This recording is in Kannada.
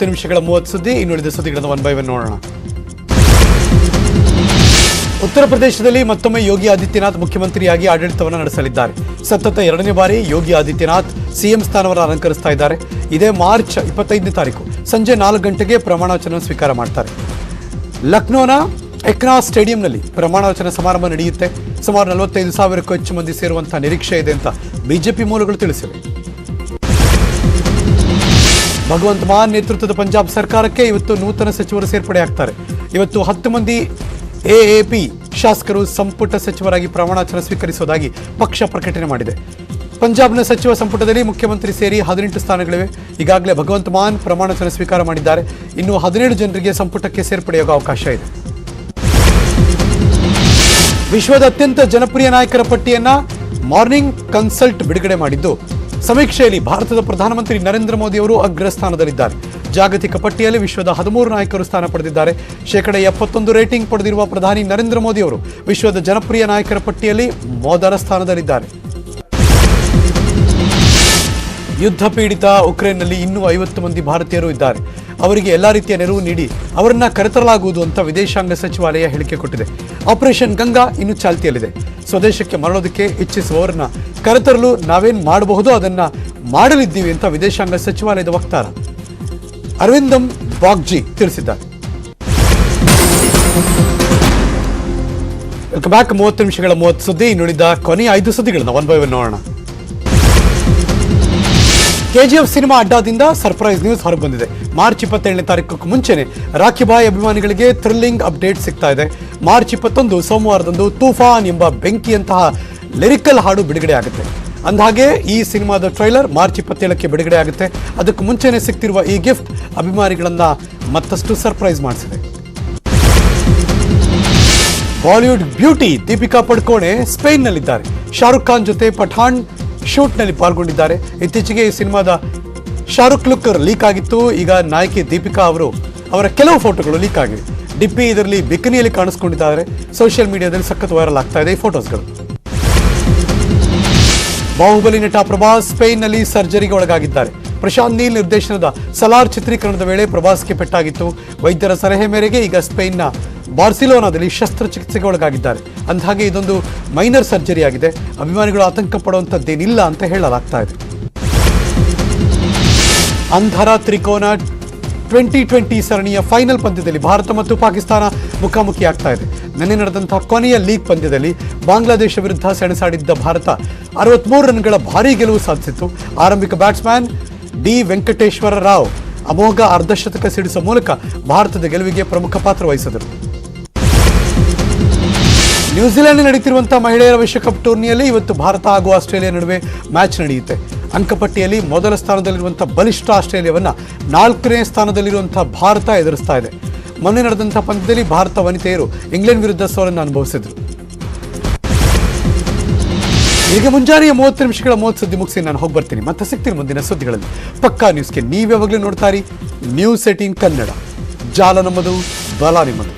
ನಿಮಿಷಗಳ 30 ಸುದ್ದಿ ಇನ್ನುಳಿದ ಸುದ್ದಿಗಳನ್ನು ಒನ್ ಬೈ ಒನ್ ನೋಡೋಣ. ಉತ್ತರ ಪ್ರದೇಶದಲ್ಲಿ ಮತ್ತೊಮ್ಮೆ ಯೋಗಿ ಆದಿತ್ಯನಾಥ್ ಮುಖ್ಯಮಂತ್ರಿಯಾಗಿ ಆಡಳಿತವನ್ನು ನಡೆಸಲಿದ್ದಾರೆ. ಸತತ 2ನೇ ಬಾರಿ ಯೋಗಿ ಆದಿತ್ಯನಾಥ್ ಸಿಎಂ ಸ್ಥಾನವನ್ನು ಅಲಂಕರಿಸ್ತಾ ಇದ್ದಾರೆ. ಇದೇ ಮಾರ್ಚ್ 25ನೇ ತಾರೀಕು ಸಂಜೆ 4 ಗಂಟೆಗೆ ಪ್ರಮಾಣವಚನ ಸ್ವೀಕಾರ ಮಾಡ್ತಾರೆ. ಲಕ್ನೋನ ಎಕ್ನಾ ಸ್ಟೇಡಿಯಂನಲ್ಲಿ ಪ್ರಮಾಣವಚನ ಸಮಾರಂಭ ನಡೆಯುತ್ತೆ. ಸುಮಾರು 45,000ಕ್ಕೂ ಹೆಚ್ಚು ಮಂದಿ ಸೇರುವಂತಹ ನಿರೀಕ್ಷೆ ಇದೆ ಅಂತ ಬಿಜೆಪಿ ಮೂಲಗಳು ತಿಳಿಸಿವೆ. ಭಗವಂತ ಮಾನ್ ನೇತೃತ್ವದ ಪಂಜಾಬ್ ಸರ್ಕಾರಕ್ಕೆ ಇವತ್ತು ನೂತನ ಸಚಿವರು ಸೇರ್ಪಡೆಯಾಗ್ತಾರೆ. ಇವತ್ತು 10 ಮಂದಿ ಎಎಪಿ ಶಾಸಕರು ಸಂಪುಟ ಸಚಿವರಾಗಿ ಪ್ರಮಾಣವಚನ ಸ್ವೀಕರಿಸುವುದಾಗಿ ಪಕ್ಷ ಪ್ರಕಟಣೆ ಮಾಡಿದೆ. ಪಂಜಾಬ್ನ ಸಚಿವ ಸಂಪುಟದಲ್ಲಿ ಮುಖ್ಯಮಂತ್ರಿ ಸೇರಿ 18 ಸ್ಥಾನಗಳಿವೆ. ಈಗಾಗಲೇ ಭಗವಂತ ಮಾನ್ ಪ್ರಮಾಣವಚನ ಸ್ವೀಕಾರ ಮಾಡಿದ್ದಾರೆ. ಇನ್ನು 17 ಜನರಿಗೆ ಸಂಪುಟಕ್ಕೆ ಸೇರ್ಪಡೆಯಾಗುವ ಅವಕಾಶ ಇದೆ. ವಿಶ್ವದ ಅತ್ಯಂತ ಜನಪ್ರಿಯ ನಾಯಕರ ಪಟ್ಟಿಯನ್ನ ಮಾರ್ನಿಂಗ್ ಕನ್ಸಲ್ಟ್ ಬಿಡುಗಡೆ ಮಾಡಿದ್ದು, ಸಮೀಕ್ಷೆಯಲ್ಲಿ ಭಾರತದ ಪ್ರಧಾನಮಂತ್ರಿ ನರೇಂದ್ರ ಮೋದಿ ಅವರು ಅಗ್ರಸ್ಥಾನದಲ್ಲಿದ್ದಾರೆ. ಜಾಗತಿಕ ಪಟ್ಟಿಯಲ್ಲಿ ವಿಶ್ವದ 13 ನಾಯಕರು ಸ್ಥಾನ ಪಡೆದಿದ್ದಾರೆ. 71% ರೇಟಿಂಗ್ ಪಡೆದಿರುವ ಪ್ರಧಾನಿ ನರೇಂದ್ರ ಮೋದಿ ಅವರು ವಿಶ್ವದ ಜನಪ್ರಿಯ ನಾಯಕರ ಪಟ್ಟಿಯಲ್ಲಿ ಮೊದಲ ಸ್ಥಾನದಲ್ಲಿದ್ದಾರೆ. ಯುದ್ಧ ಪೀಡಿತ ಉಕ್ರೇನ್ನಲ್ಲಿ ಇನ್ನೂ 50 ಮಂದಿ ಭಾರತೀಯರು ಇದ್ದಾರೆ. ಅವರಿಗೆ ಎಲ್ಲಾ ರೀತಿಯ ನೆರವು ನೀಡಿ ಅವರನ್ನ ಕರೆತರಲಾಗುವುದು ಅಂತ ವಿದೇಶಾಂಗ ಸಚಿವಾಲಯ ಹೇಳಿಕೆ ಕೊಟ್ಟಿದೆ. ಆಪರೇಷನ್ ಗಂಗಾ ಇನ್ನು ಚಾಲ್ತಿಯಲ್ಲಿದೆ. ಸ್ವದೇಶಕ್ಕೆ ಮರಳೋದಕ್ಕೆ ಇಚ್ಛಿಸುವವರನ್ನ ಕರೆತರಲು ನಾವೇನ್ ಮಾಡಬಹುದು ಅದನ್ನ ಮಾಡಲಿದ್ದೀವಿ ಅಂತ ವಿದೇಶಾಂಗ ಸಚಿವಾಲಯದ ವಕ್ತಾರ ಅರವಿಂದಂ ಬಾಗ್ಜಿ ತಿಳಿಸಿದ್ದಾರೆ. Welcome back. 30 ನಿಮಿಷಗಳ 30 ಸುದ್ದಿ ಇನ್ನುಳಿದ ಕೊನೆಯ 5 ಸುದ್ದಿಗಳನ್ನ ಒನ್ ಬೈ ಒನ್ ನೋಡೋಣ. ಕೆಜಿಎಫ್ ಸಿನಿಮಾ ಅಡ್ಡಾದಿಂದ ಸರ್ಪ್ರೈಸ್ ನ್ಯೂಸ್ ಹೊರಬಂದಿದೆ. ಮಾರ್ಚ್ 27ನೇ ತಾರೀಕು ಮುಂಚೆನೆ ರಾಖಿ ಬಾಯ್ ಅಭಿಮಾನಿಗಳಿಗೆ ಥ್ರಿಲ್ಲಿಂಗ್ ಅಪ್ಡೇಟ್ ಸಿಗ್ತಾ ಇದೆ. ಮಾರ್ಚ್ 21 ಸೋಮವಾರದಂದು ತೂಫಾನ್ ಎಂಬ ಬೆಂಕಿಯಂತಹ ಲಿರಿಕಲ್ ಹಾಡು ಬಿಡುಗಡೆ ಆಗುತ್ತೆ. ಅಂದಹಾಗೆ ಈ ಸಿನಿಮಾದ ಟ್ರೈಲರ್ ಮಾರ್ಚ್ 27ಕ್ಕೆ ಬಿಡುಗಡೆ ಆಗುತ್ತೆ. ಅದಕ್ಕೂ ಮುಂಚೆನೆ ಸಿಗ್ತಿರುವ ಈ ಗಿಫ್ಟ್ ಅಭಿಮಾನಿಗಳನ್ನ ಮತ್ತಷ್ಟು ಸರ್ಪ್ರೈಸ್ ಮಾಡಿಸಿದೆ. ಬಾಲಿವುಡ್ ಬ್ಯೂಟಿ ದೀಪಿಕಾ ಪಡುಕೋಣೆ ಸ್ಪೇನ್ನಲ್ಲಿದ್ದಾರೆ. ಶಾರುಖ್ ಖಾನ್ ಜೊತೆ ಪಠಾಣ್ ಶೂಟ್ನಲ್ಲಿ ಪಾಲ್ಗೊಂಡಿದ್ದಾರೆ. ಇತ್ತೀಚೆಗೆ ಈ ಸಿನಿಮಾದ ಶಾರುಖ್ ಲುಕ್ ಲೀಕ್ ಆಗಿತ್ತು. ಈಗ ನಾಯಕಿ ದೀಪಿಕಾ ಅವರ ಕೆಲವು ಫೋಟೋಗಳು ಲೀಕ್ ಆಗಿವೆ. ಡಿಪ್ಪಿ ಇದರಲ್ಲಿ ಬಿಕಿನಿಯಲ್ಲಿ ಕಾಣಿಸ್ಕೊಂಡಿದ್ದಾರೆ. ಸೋಷಿಯಲ್ ಮೀಡಿಯಾದಲ್ಲಿ ಸಖತ್ ವೈರಲ್ ಆಗ್ತಾ ಇದೆ ಈ ಫೋಟೋಸ್ಗಳು. ಬಾಹುಬಲಿ ನಟ ಪ್ರಭಾಸ್ ಸ್ಪೇನ್ನಲ್ಲಿ ಸರ್ಜರಿಗೆ ಒಳಗಾಗಿದ್ದಾರೆ. ಪ್ರಶಾಂತ್ ನೀಲ್ ನಿರ್ದೇಶನದ ಸಲಾರ್ ಚಿತ್ರೀಕರಣದ ವೇಳೆ ಪ್ರಭಾಸ್ಗೆ ಪೆಟ್ಟಾಗಿತ್ತು. ವೈದ್ಯರ ಸಲಹೆ ಮೇರೆಗೆ ಈಗ ಸ್ಪೇನ್ನ ಬಾರ್ಸಿಲೋನಾದಲ್ಲಿ ಶಸ್ತ್ರಚಿಕಿತ್ಸೆಗೆ ಒಳಗಾಗಿದ್ದಾರೆ. ಅಂದಹಾಗೆ ಇದೊಂದು ಮೈನರ್ ಸರ್ಜರಿ ಆಗಿದೆ. ಅಭಿಮಾನಿಗಳು ಆತಂಕ ಪಡುವಂಥದ್ದೇನಿಲ್ಲ ಅಂತ ಹೇಳಲಾಗ್ತಾ ಇದೆ. ಅಂಧರ ತ್ರಿಕೋನ 2020 ಸರಣಿಯ ಫೈನಲ್ ಪಂದ್ಯದಲ್ಲಿ ಭಾರತ ಮತ್ತು ಪಾಕಿಸ್ತಾನ ಮುಖಾಮುಖಿ ಆಗ್ತಾ ಇದೆ. ನಿನ್ನೆ ನಡೆದಂತಹ ಕೊನೆಯ ಲೀಗ್ ಪಂದ್ಯದಲ್ಲಿ ಬಾಂಗ್ಲಾದೇಶ ವಿರುದ್ಧ ಸೆಣಸಾಡಿದ್ದ ಭಾರತ 63 ರನ್ಗಳ ಭಾರೀ ಗೆಲುವು ಸಾಧಿಸಿತ್ತು. ಆರಂಭಿಕ ಬ್ಯಾಟ್ಸ್ಮನ್ ಡಿ ವೆಂಕಟೇಶ್ವರ ರಾವ್ ಅಮೋಘ ಅರ್ಧಶತಕ ಸಿಡಿಸುವ ಮೂಲಕ ಭಾರತದ ಗೆಲುವಿಗೆ ಪ್ರಮುಖ ಪಾತ್ರ ವಹಿಸಿದರು. ನ್ಯೂಜಿಲೆಂಡ್ ನಡೆಯುತ್ತಿರುವಂತಹ ಮಹಿಳೆಯರ ವಿಶ್ವಕಪ್ ಟೂರ್ನಿಯಲ್ಲಿ ಇವತ್ತು ಭಾರತ ಹಾಗೂ ಆಸ್ಟ್ರೇಲಿಯಾ ನಡುವೆ ಮ್ಯಾಚ್ ನಡೆಯುತ್ತೆ. ಅಂಕಪಟ್ಟಿಯಲ್ಲಿ ಮೊದಲ ಸ್ಥಾನದಲ್ಲಿರುವಂತಹ ಬಲಿಷ್ಠ ಆಸ್ಟ್ರೇಲಿಯಾವನ್ನ 4ನೇ ಸ್ಥಾನದಲ್ಲಿರುವಂತಹ ಭಾರತ ಎದುರಿಸ್ತಾ ಇದೆ. ಮೊನ್ನೆ ನಡೆದಂತಹ ಪಂದ್ಯದಲ್ಲಿ ಭಾರತ ವನಿತೆಯರು ಇಂಗ್ಲೆಂಡ್ ವಿರುದ್ಧ ಸೋಲನ್ನು ಅನುಭವಿಸಿದ್ರು. ಈಗ ಮುಂಜಾನೆಯ 30 ನಿಮಿಷಗಳ 30 ಸುದ್ದಿ ಮುಗಿಸಿ ನಾನು ಹೋಗಿ ಬರ್ತೀನಿ. ಮತ್ತೆ ಸಿಗ್ತೀನಿ ಮುಂದಿನ ಸುದ್ದಿಗಳಲ್ಲಿ. ಪಕ್ಕಾ ನ್ಯೂಸ್ಗೆ ನೀವ್ಯಾವಾಗಲೂ ನೋಡ್ತಾರಿ ನ್ಯೂಸ್ 18 ಕನ್ನಡ. ಜಾಲ ನಮ್ಮದು, ಬಲ ನಿಮ್ಮದು.